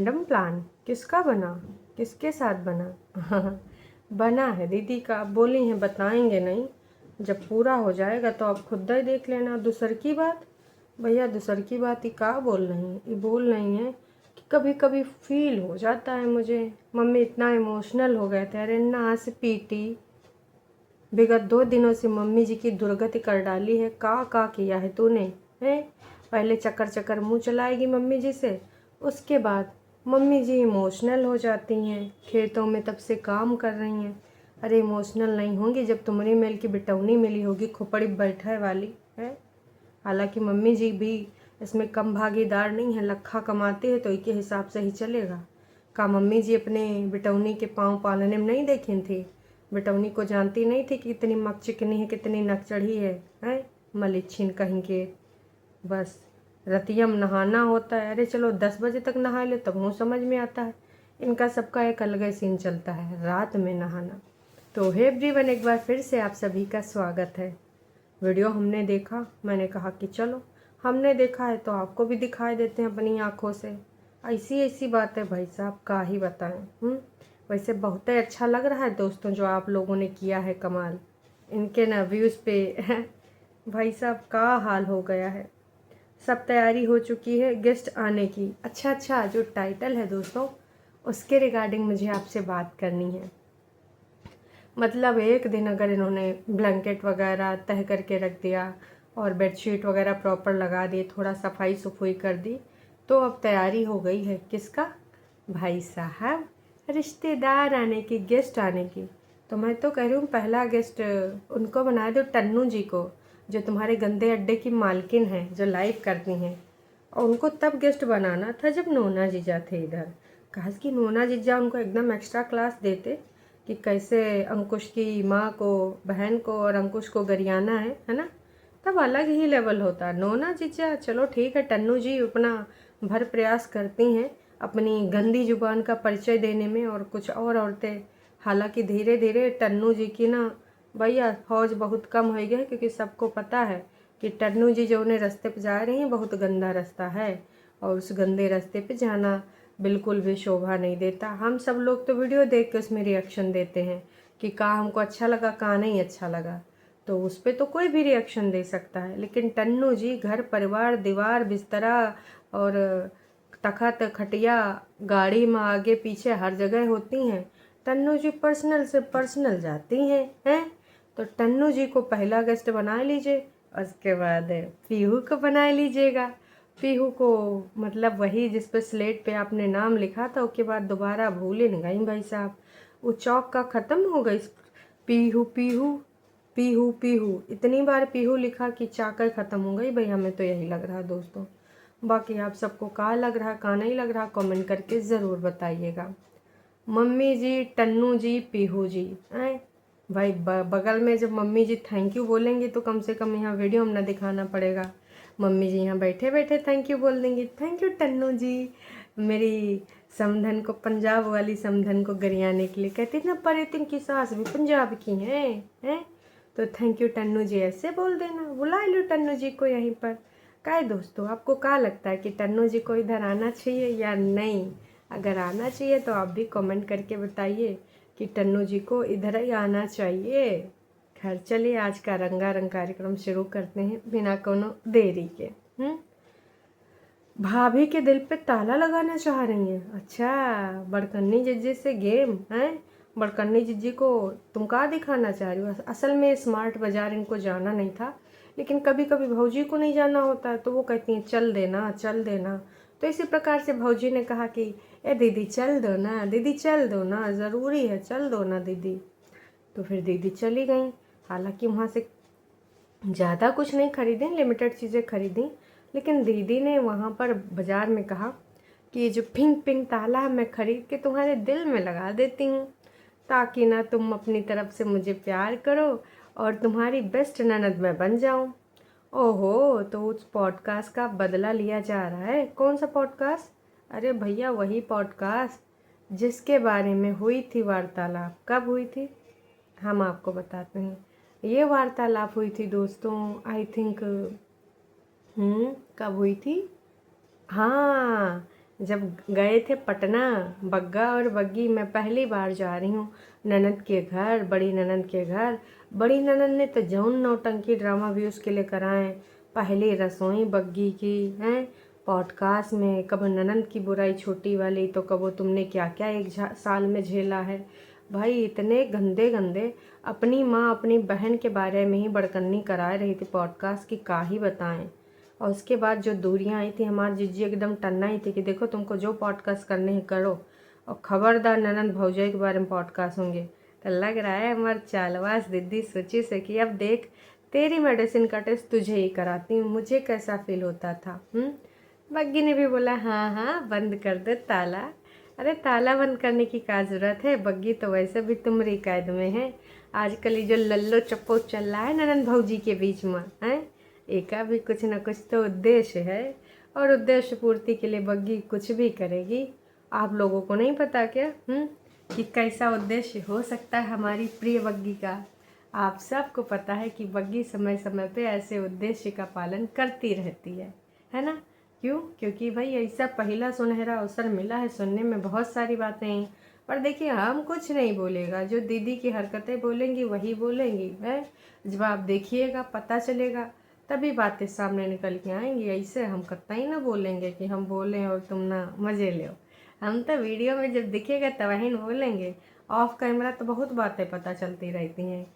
Random plan किसका बना? किसके साथ बना? बना है दीदी का। बोली हैं बताएंगे नहीं, जब पूरा हो जाएगा तो आप खुद ही देख लेना। दूसर की बात भैया, दूसर की बात ही का बोल रही है, ये बोल रही हैं कि कभी कभी फील हो जाता है मुझे, मम्मी इतना इमोशनल हो गए थे। अरे नास पीटी, विगत 2 दिनों से मम्मी जी की दुर्गति कर डाली है। का किया है तूने? है पहले चक्कर चक्कर मुंह चलाएगी मम्मी जी से, उसके बाद मम्मी जी इमोशनल हो जाती हैं। खेतों में तब से काम कर रही हैं। अरे इमोशनल नहीं होंगी जब तुमरी मेल की बिटौनी मिली होगी खोपड़ी बैठे वाली है। हालांकि मम्मी जी भी इसमें कम भागीदार नहीं है, लखा कमाते हैं तो एक हिसाब से ही चलेगा। का मम्मी जी अपने बिटौनी के पाँव पालने में नहीं देखी थी? बिटौनी को जानती नहीं थी कि कितनी मक चिकनी है, कितनी नक चढ़ी है? मलिच्छिन कहीं के। बस रतियम नहाना होता है। अरे चलो 10 बजे तक नहा ले तब मुँह समझ में आता है। इनका सबका एक अलग ही सीन चलता है, रात में नहाना। तो हे एवरीवन, एक बार फिर से आप सभी का स्वागत है। वीडियो हमने देखा, मैंने कहा कि चलो हमने देखा है तो आपको भी दिखाई देते हैं अपनी आँखों से। ऐसी ऐसी बात है भाई साहब, का ही बताएं। वैसे बहुत ही अच्छा लग रहा है दोस्तों जो आप लोगों ने किया है कमाल। इनके ना व्यूज़ पे भाई साहब का हाल हो गया है। सब तैयारी हो चुकी है गेस्ट आने की। अच्छा, जो टाइटल है दोस्तों, उसके रिगार्डिंग मुझे आपसे बात करनी है। मतलब एक दिन अगर इन्होंने ब्लैंकेट वगैरह तह करके रख दिया और बेडशीट वगैरह प्रॉपर लगा दी, थोड़ा सफाई सफाई कर दी, तो अब तैयारी हो गई है किसका? भाई साहब, रिश्तेदार आने की, गेस्ट आने की। तो मैं तो कह रही हूँ पहला गेस्ट उनको बना दो, टन्नू जी को, जो तुम्हारे गंदे अड्डे की मालकिन है, जो लाइव करती हैं। और उनको तब गेस्ट बनाना था जब नोना जीजा थे इधर। कहा कि नोना जीजा उनको एकदम एक्स्ट्रा क्लास देते कि कैसे अंकुश की माँ को, बहन को और अंकुश को गरियाना है ना। तब अलग ही लेवल होता। नोना जीजा चलो ठीक है, टन्नू जी अपना भर प्रयास करती हैं अपनी गंदी जुबान का परिचय देने में, और कुछ और औरतें। हालांकि धीरे धीरे टन्नू जी की ना भैया फौज बहुत कम हो गई है, क्योंकि सबको पता है कि टन्नू जी जो उन्हें रास्ते पे जा रही हैं बहुत गंदा रास्ता है, और उस गंदे रास्ते पे जाना बिल्कुल भी शोभा नहीं देता। हम सब लोग तो वीडियो देख के उसमें रिएक्शन देते हैं कि का हमको अच्छा लगा, का नहीं अच्छा लगा। तो उस पर तो कोई भी रिएक्शन दे सकता है, लेकिन टन्नू जी घर परिवार, दीवार, बिस्तरा और तखत, खटिया, गाड़ी में आगे पीछे हर जगह होती हैं। टन्नू जी पर्सनल से पर्सनल जाती हैं। तो टन्नू जी को पहला गेस्ट बना लीजिए, उसके बाद पीहू को बना लीजिएगा। पीहू को मतलब वही जिस पे स्लेट पे आपने नाम लिखा था, उसके बाद दोबारा भूल ही नहीं गई भाई साहब। वो चौक का ख़त्म हो गई। पीहू पीहू पीहू पीहू, इतनी बार पीहू लिखा कि चाकर ख़त्म हो गई भाई। हमें तो यही लग रहा है दोस्तों। बाकी आप सबको का लग रहा, का नहीं लग रहा, कमेंट करके ज़रूर बताइएगा। मम्मी जी, टन्नू जी, पीहू जी हैं भाई। बगल में जब मम्मी जी थैंक यू बोलेंगी तो कम से कम यहाँ वीडियो में ना दिखाना पड़ेगा। मम्मी जी यहाँ बैठे बैठे थैंक यू बोल देंगी। थैंक यू टन्नू जी, मेरी समधन को, पंजाब वाली समधन को गरियाने के लिए। कहती ना परितिन की सास भी पंजाब की हैं। तो थैंक यू टन्नू जी ऐसे बोल देना, बुला लो टन्नू जी को यहीं पर। काय दोस्तों, आपको क्या लगता है कि टन्नू जी को इधर आना चाहिए या नहीं? अगर आना चाहिए तो आप भी कमेंट करके बताइए कि टन्नू जी को इधर ही आना चाहिए। खैर चलिए, आज का रंगारंग कार्यक्रम शुरू करते हैं बिना कोनो देरी के। भाभी के दिल पे ताला लगाना चाह रही हैं? अच्छा, बड़कन्नी जिज्जी से गेम है। बड़कन्नी जिज्जी को तुम क्या दिखाना चाह रही हो? असल में स्मार्ट बाजार इनको जाना नहीं था, लेकिन कभी कभी भौजी को नहीं जाना होता है तो वो कहती हैं चल देना, चल देना। तो इसी प्रकार से भौजी ने कहा कि ए दीदी चल दो ना, दीदी चल दो ना, ज़रूरी है, चल दो ना दीदी। तो फिर दीदी चली गई। हालांकि वहाँ से ज़्यादा कुछ नहीं खरीदी, लिमिटेड चीज़ें खरीदी, लेकिन दीदी ने वहाँ पर बाज़ार में कहा कि ये जो पिंक पिंक ताला है मैं ख़रीद के तुम्हारे दिल में लगा देती हूँ, ताकि ना तुम अपनी तरफ से मुझे प्यार करो और तुम्हारी बेस्ट ननद मैं बन जाऊँ। ओहो, तो उस पॉडकास्ट का बदला लिया जा रहा है। कौन सा पॉडकास्ट? अरे भैया वही पॉडकास्ट जिसके बारे में हुई थी वार्तालाप। कब हुई थी हम आपको बताते हैं। ये वार्तालाप हुई थी दोस्तों, आई थिंक कब हुई थी? हाँ, जब गए थे पटना, बग्गा और बग्गी, मैं पहली बार जा रही हूँ ननद के घर, बड़ी ननद के घर। बड़ी ननद ने तो जौन नौटंकी ड्रामा भी उसके लिए कराएं। पहली रसोई बग्गी की हैं पॉडकास्ट में, कब ननद की बुराई छोटी वाली, तो कब तुमने क्या क्या एक साल में झेला है। भाई इतने गंदे गंदे अपनी माँ अपनी बहन के बारे में ही बड़कन्नी करा रही थी पॉडकास्ट की, का ही बताएं। और उसके बाद जो दूरियां आई थी, हमारी जिज्जी एकदम टन्ना ही थी कि देखो तुमको जो पॉडकास्ट करने हैं करो, और खबरदार ननद भौजाई के बारे में पॉडकास्ट होंगे। तो लग रहा है हमारी चालवास दीदी सोची से कि अब देख तेरी मेडिसिन का टेस्ट तुझे ही कराती हूँ, मुझे कैसा फील होता था। बग्गी ने भी बोला हाँ हाँ बंद कर दे ताला। अरे ताला बंद करने की क्या ज़रूरत है, बग्गी तो वैसे भी तुम्हारी कैद में है। आजकल ये जो लल्लो चप्पो चल रहा है ननद भौजी के बीच में है, एका भी कुछ ना कुछ तो उद्देश्य है, और उद्देश्य पूर्ति के लिए बग्गी कुछ भी करेगी। आप लोगों को नहीं पता क्या कि कैसा उद्देश्य हो सकता है हमारी प्रिय बग्गी का। आप सबको पता है कि बग्गी समय समय पे ऐसे उद्देश्य का पालन करती रहती है ना। क्यों? क्योंकि भाई ऐसा पहला सुनहरा अवसर मिला है, सुनने में बहुत सारी बातें हैं, पर देखिए हम कुछ नहीं बोलेगा, जो दीदी की हरकतें बोलेंगी वही बोलेंगी है। जब आप देखिएगा पता चलेगा, तभी बातें सामने निकल के आएंगी। ऐसे हम कतई ना बोलेंगे कि हम बोलें और तुम ना मज़े लो। हम तो वीडियो में जब दिखेगा तब ही बोलेंगे, ऑफ कैमरा तो बहुत बातें पता चलती रहती हैं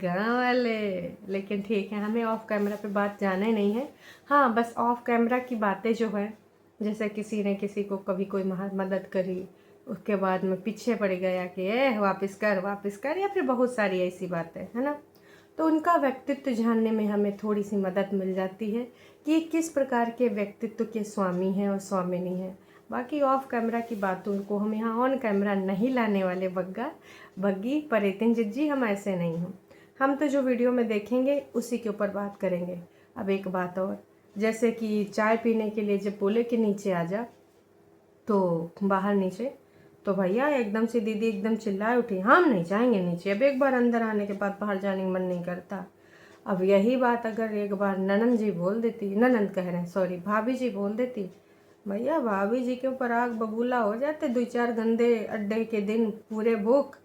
गाँव वाले। लेकिन ठीक है, हमें ऑफ कैमरा पे बात जाने नहीं है। हाँ बस ऑफ कैमरा की बातें जो है, जैसे किसी ने किसी को कभी कोई मदद करी, उसके बाद में पीछे पड़ गया कि वापस कर, या फिर बहुत सारी ऐसी बातें है ना, तो उनका व्यक्तित्व जानने में हमें थोड़ी सी मदद मिल जाती है कि किस प्रकार के व्यक्तित्व के स्वामी हैं और स्वामिनी हैं। बाकी ऑफ कैमरा की बातों को हम यहाँ ऑन कैमरा नहीं लाने वाले बग्गी परेतिन जिज्जी, हम ऐसे नहीं हैं। हम तो जो वीडियो में देखेंगे उसी के ऊपर बात करेंगे। अब एक बात और, जैसे कि चाय पीने के लिए जब बोले कि नीचे आ जा, तो बाहर नीचे, तो भैया एकदम से दीदी एकदम चिल्लाए उठी, हम नहीं जाएंगे नीचे, अब एक बार अंदर आने के बाद बाहर जाने का मन नहीं करता। अब यही बात अगर एक बार ननंद जी बोल देती, ननंद कह रहे हैं सॉरी, भाभी जी बोल देती, भैया भाभी जी के ऊपर आग बबूला हो जाते, 2-4 गंदे अड्डे के दिन पूरे भूख।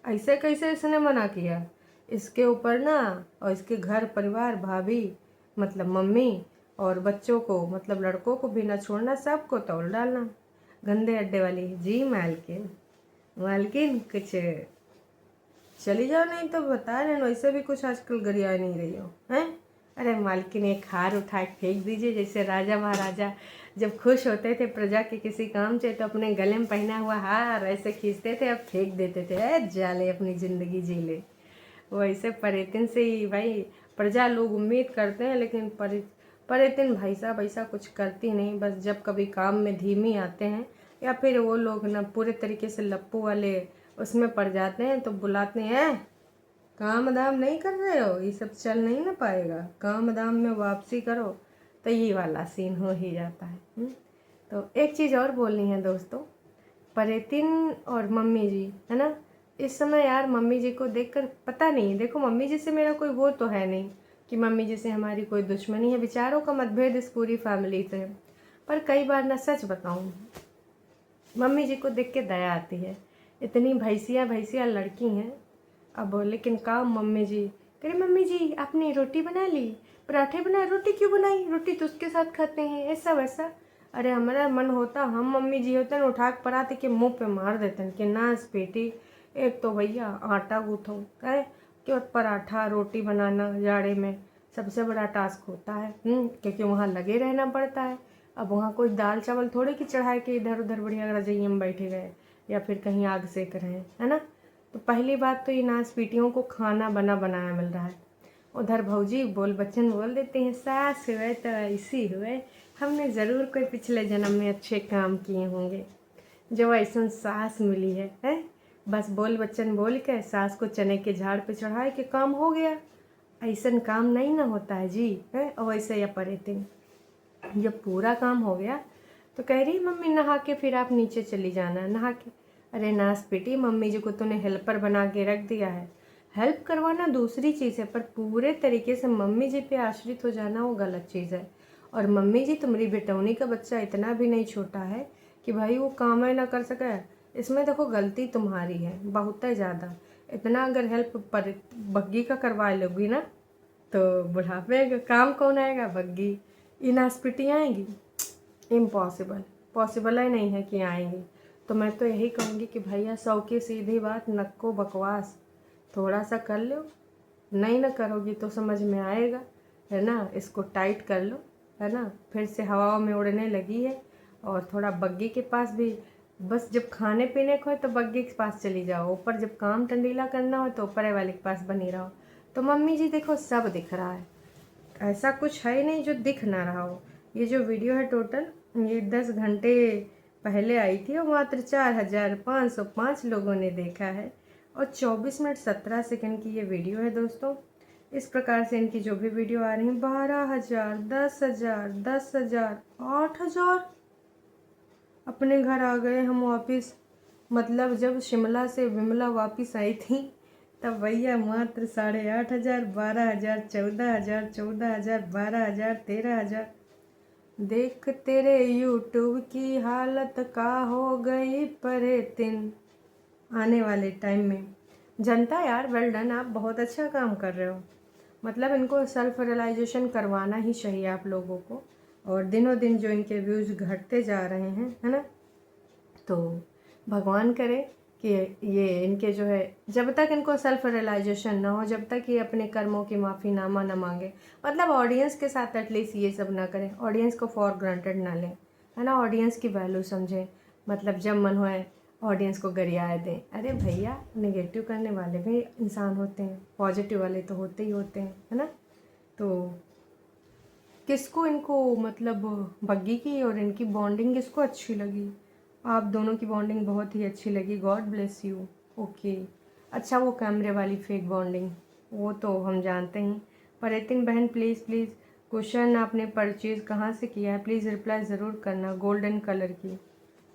ऐसे कैसे इसने मना किया, इसके ऊपर ना, और इसके घर परिवार, भाभी मतलब मम्मी, और बच्चों को मतलब लड़कों को भी ना छोड़ना, सबको तोड़ डालना। गंदे अड्डे वाली जी मालकिन, मालकिन कुछ चली जाओ, नहीं तो बता रहे वैसे भी कुछ आजकल गरिया नहीं रही हो हैं। अरे मालकिन एक हार उठा के फेंक दीजिए, जैसे राजा महाराजा जब खुश होते थे प्रजा के किसी काम से, तो अपने गले में पहना हुआ हार ऐसे खींचते थे, अब फेंक देते थे, जाले अपनी ज़िंदगी जी ले। वैसे परेतिन से ही भाई प्रजा लोग उम्मीद करते हैं, लेकिन परेतिन भाई साहब ऐसा कुछ करती नहीं। बस जब कभी काम में धीमी आते हैं, या फिर वो लोग ना पूरे तरीके से लप्पू वाले उसमें पड़ जाते हैं, तो बुलाते हैं, काम दाम नहीं कर रहे हो, ये सब चल नहीं ना पाएगा, काम दाम में वापसी करो। तो ये वाला सीन हो ही जाता है। तो एक चीज़ और बोलनी है दोस्तों, परेतिन और मम्मी जी है ना, इस समय यार मम्मी जी को देखकर पता नहीं, देखो मम्मी जी से मेरा कोई वो तो है नहीं कि मम्मी जी से हमारी कोई दुश्मनी है, विचारों का मतभेद इस पूरी फैमिली से है, पर कई बार ना सच बताऊँ, मम्मी जी को देख के दया आती है। इतनी भैंसिया लड़की हैं, अब लेकिन काम मम्मी जी कह रही, मम्मी जी आपने रोटी बना ली, पराठे बनाए, रोटी क्यों बनाई, रोटी तो उसके साथ खाते हैं, ऐसा वैसा। अरे हमारा मन होता हम मम्मी जी होते ना, उठा के पराठे के मुंह पे मार देते हैं कि नास बेटी, एक तो भैया आटा गूँथो है कि पराठा रोटी बनाना जाड़े में सबसे बड़ा टास्क होता है, क्योंकि वहाँ लगे रहना पड़ता है। अब वहाँ कोई दाल चावल थोड़े कि चढ़ाए के इधर उधर बढ़िया रजाइयों में बैठे गए, या फिर कहीं आग सेक रहे हैं, है ना। तो पहली बात तो ये नाच पीटियों को खाना बना बनाया मिल रहा है। उधर भौजी बोल बच्चन बोल देते हैं, सास हुए तो ऐसी हुए, हमने ज़रूर कोई पिछले जन्म में अच्छे काम किए होंगे जो ऐसा सास मिली है। बस बोल बच्चन बोल के सास को चने के झाड़ पे चढ़ाए के काम हो गया। ऐसा काम नहीं ना होता है जी है। और वैसे या परेतिन जब पूरा काम हो गया तो कह रही मम्मी नहा के फिर आप नीचे चली जाना, नहा के। अरे नास बेटी, मम्मी जी को तूने हेल्पर बना के रख दिया है, हेल्प करवाना दूसरी चीज़ है, पर पूरे तरीके से मम्मी जी पे आश्रित हो जाना वो गलत चीज़ है। और मम्मी जी तुम्हारी बेटौनी का बच्चा इतना भी नहीं छोटा है कि भाई वो काम ही ना कर सके। इसमें देखो गलती तुम्हारी है बहुत ही ज़्यादा। इतना अगर हेल्प पर बग्गी का करवा लोगी ना तो बुढ़ापे का काम कौन आएगा? बग्गी। इनहॉस्पिटी आएंगी? इम्पॉसिबल, पॉसिबल ही नहीं है कि आएंगी। तो मैं तो यही कहूँगी कि भैया 100 की सीधी बात, नक्को बकवास थोड़ा सा कर लो। नहीं ना करोगी तो समझ में आएगा, है ना। इसको टाइट कर लो, है ना। फिर से हवाओं में उड़ने लगी है। और थोड़ा बग्गी के पास भी, बस जब खाने पीने को हो तो बग्गी के पास चली जाओ, ऊपर जब काम टंडीला करना हो तो ऊपर वाले के पास बनी रहो। तो मम्मी जी देखो सब दिख रहा है, ऐसा कुछ है नहीं जो दिख ना रहा हो। ये जो वीडियो है टोटल, ये 10 घंटे पहले आई थी और मात्र 4505 लोगों ने देखा है। और 24 मिनट 17 सेकंड की ये वीडियो है दोस्तों। इस प्रकार से इनकी जो भी वीडियो आ रही है, 12,000, 10,000, 10,000, 8,000। अपने घर आ गए हम वापिस। मतलब जब शिमला से विमला वापिस आई थी तब भैया मात्र 8,500, 12,000, 14,000, 14,000, 12,000, 13,000। देख तेरे यूट्यूब की हालत का हो गई परेतिन। आने वाले टाइम में जनता यार, वेल डन, आप बहुत अच्छा काम कर रहे हो। मतलब इनको सेल्फ रियलाइजेशन करवाना ही चाहिए आप लोगों को। और दिनों दिन जो इनके व्यूज़ घटते जा रहे हैं, है ना, तो भगवान करे कि ये इनके जो है, जब तक इनको सेल्फ रियलाइजेशन ना हो, जब तक ये अपने कर्मों की माफ़ीनामा ना मांगे, मतलब ऑडियंस के साथ एटलीस्ट ये सब ना करें, ऑडियंस को फॉर ग्रांटेड ना लें, है ना, ऑडियंस की वैल्यू समझें। मतलब जब मन होए ऑडियंस को गरियाए दें। अरे भैया, नेगेटिव करने वाले भी इंसान होते हैं, पॉजिटिव वाले तो होते ही होते हैं, है ना। तो किसको इनको मतलब बग्गी की और इनकी बॉन्डिंग किसको अच्छी लगी? आप दोनों की बॉन्डिंग बहुत ही अच्छी लगी, गॉड ब्लेस यू। ओके, अच्छा वो कैमरे वाली फेक बॉन्डिंग वो तो हम जानते हैं। पर एतिन बहन प्लीज़ प्लीज़, क्वेश्चन आपने परचेज़ कहाँ से किया है प्लीज़ रिप्लाई ज़रूर करना। गोल्डन कलर की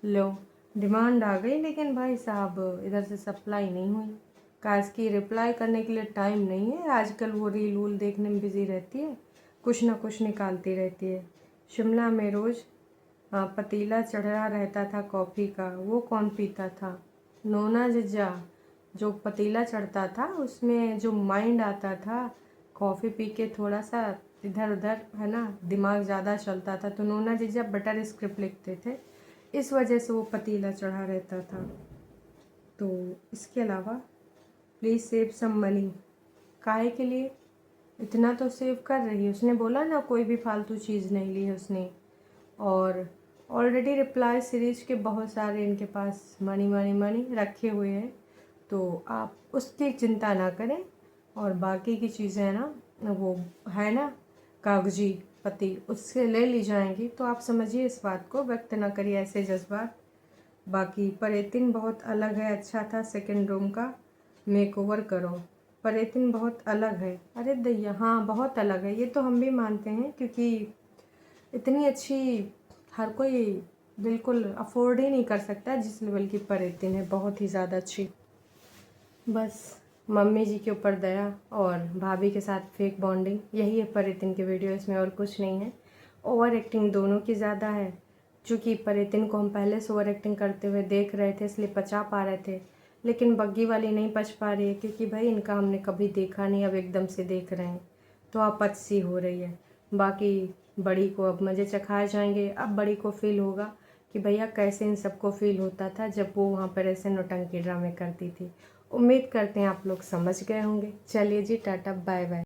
लो, डिमांड आ गई, लेकिन भाई साहब इधर से सप्लाई नहीं हुई। काश की रिप्लाई करने के लिए टाइम नहीं है, आजकल वो रील वूल देखने में बिज़ी रहती है, कुछ ना कुछ निकालती रहती है। शिमला में रोज़ पतीला चढ़ा रहता था कॉफ़ी का, वो कौन पीता था? नोना जिज्जा। जो पतीला चढ़ता था उसमें जो माइंड आता था, कॉफ़ी पी के थोड़ा सा इधर उधर, है ना, दिमाग ज़्यादा चलता था, तो नोना जिज्जा बटर स्क्रिप्ट लिखते थे, इस वजह से वो पतीला चढ़ा रहता था। तो इसके अलावा प्लीज़ सेव सम मनी। काहे के लिए? इतना तो सेव कर रही है, उसने बोला ना कोई भी फालतू चीज़ नहीं ली है उसने। और ऑलरेडी रिप्लाई सीरीज के बहुत सारे इनके पास मनी मनी मनी रखे हुए हैं, तो आप उसकी चिंता ना करें। और बाकी की चीज़ें हैं ना, वो है ना कागजी पति, उससे ले ली जाएंगी। तो आप समझिए इस बात को, व्यक्त ना करिए ऐसे जज्बात। बाकी परेतिन बहुत अलग है, अच्छा था। सेकंड रूम का मेकओवर करो, परेतिन बहुत अलग है। अरे दैया, हाँ बहुत अलग है, ये तो हम भी मानते हैं, क्योंकि इतनी अच्छी हर कोई बिल्कुल अफोर्ड ही नहीं कर सकता जिस लेवल की परेतिन है, बहुत ही ज़्यादा अच्छी। बस मम्मी जी के ऊपर दया और भाभी के साथ फेक बॉन्डिंग, यही है परेतिन की वीडियो, इसमें और कुछ नहीं है। ओवर एक्टिंग दोनों की ज़्यादा है। चूँकि परेतिन को हम पहले से ओवर एक्टिंग करते हुए देख रहे थे, इसलिए पचा पा रहे थे, लेकिन बग्गी वाली नहीं पच पा रही है, क्योंकि भाई इनका हमने कभी देखा नहीं, अब एकदम से देख रहे हैं तो आप पच सी हो रही है। बाकी बड़ी को अब मज़े चखाए जाएंगे। अब बड़ी को फील होगा कि भैया कैसे इन सबको फील होता था जब वो वहाँ पर ऐसे नौटंकी ड्रामे करती थी। उम्मीद करते हैं आप लोग समझ गए होंगे। चलिए जी, टाटा बाय बाय।